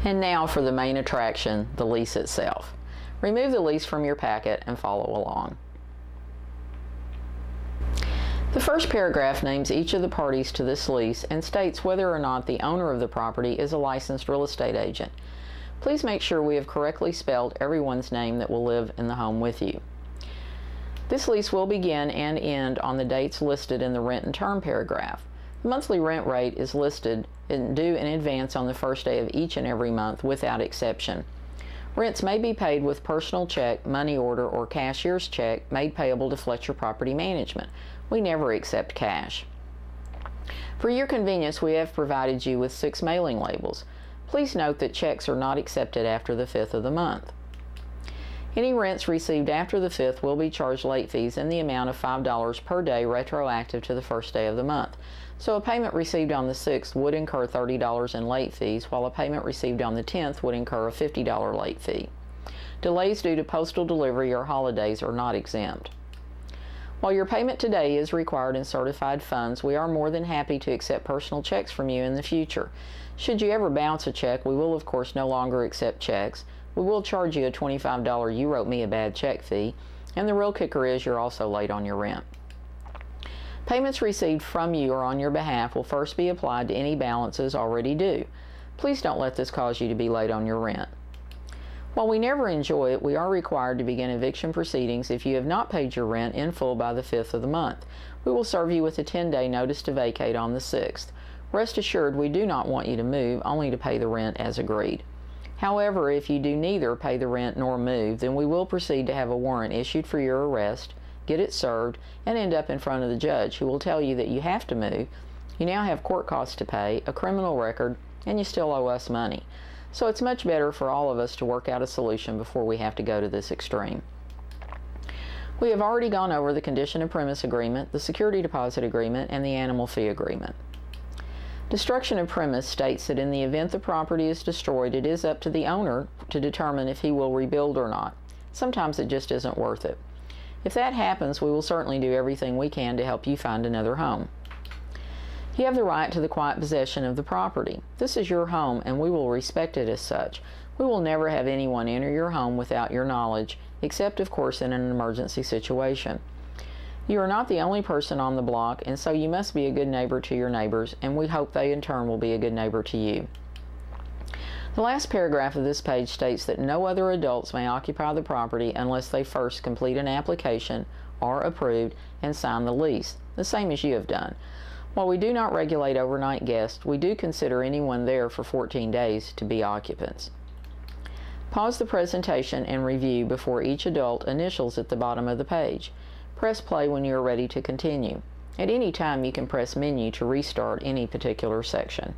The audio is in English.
And now for the main attraction, the lease itself. Remove the lease from your packet and follow along. The first paragraph names each of the parties to this lease and states whether or not the owner of the property is a licensed real estate agent. Please make sure we have correctly spelled everyone's name that will live in the home with you. This lease will begin and end on the dates listed in the rent and term paragraph. The monthly rent rate is listed and due in advance on the first day of each and every month without exception. Rents may be paid with personal check, money order, or cashier's check made payable to Fletcher Property Management. We never accept cash. For your convenience, we have provided you with 6 mailing labels. Please note that checks are not accepted after the 5th of the month. Any rents received after the 5th will be charged late fees in the amount of $5 per day retroactive to the first day of the month. So a payment received on the 6th would incur $30 in late fees, while a payment received on the 10th would incur a $50 late fee. Delays due to postal delivery or holidays are not exempt. While your payment today is required in certified funds, we are more than happy to accept personal checks from you in the future. Should you ever bounce a check, we will of course no longer accept checks. We will charge you a $25 "you wrote me a bad check" fee, and the real kicker is you're also late on your rent. Payments received from you or on your behalf will first be applied to any balances already due. Please don't let this cause you to be late on your rent. While we never enjoy it, we are required to begin eviction proceedings if you have not paid your rent in full by the 5th of the month. We will serve you with a 10-day notice to vacate on the 6th. Rest assured, we do not want you to move, only to pay the rent as agreed. However, if you do neither pay the rent nor move, then we will proceed to have a warrant issued for your arrest, get it served, and end up in front of the judge, who will tell you that you have to move, you now have court costs to pay, a criminal record, and you still owe us money. So it's much better for all of us to work out a solution before we have to go to this extreme. We have already gone over the condition of premise agreement, the security deposit agreement, and the animal fee agreement. Destruction of premise states that in the event the property is destroyed, it is up to the owner to determine if he will rebuild or not. Sometimes it just isn't worth it. If that happens, we will certainly do everything we can to help you find another home. You have the right to the quiet possession of the property. This is your home, and we will respect it as such. We will never have anyone enter your home without your knowledge, except of course in an emergency situation. You are not the only person on the block, and so you must be a good neighbor to your neighbors, and we hope they in turn will be a good neighbor to you. The last paragraph of this page states that no other adults may occupy the property unless they first complete an application, are approved, and sign the lease, the same as you have done. While we do not regulate overnight guests, we do consider anyone there for 14 days to be occupants. Pause the presentation and review before each adult initials at the bottom of the page. Press play when you are ready to continue. At any time, you can press menu to restart any particular section.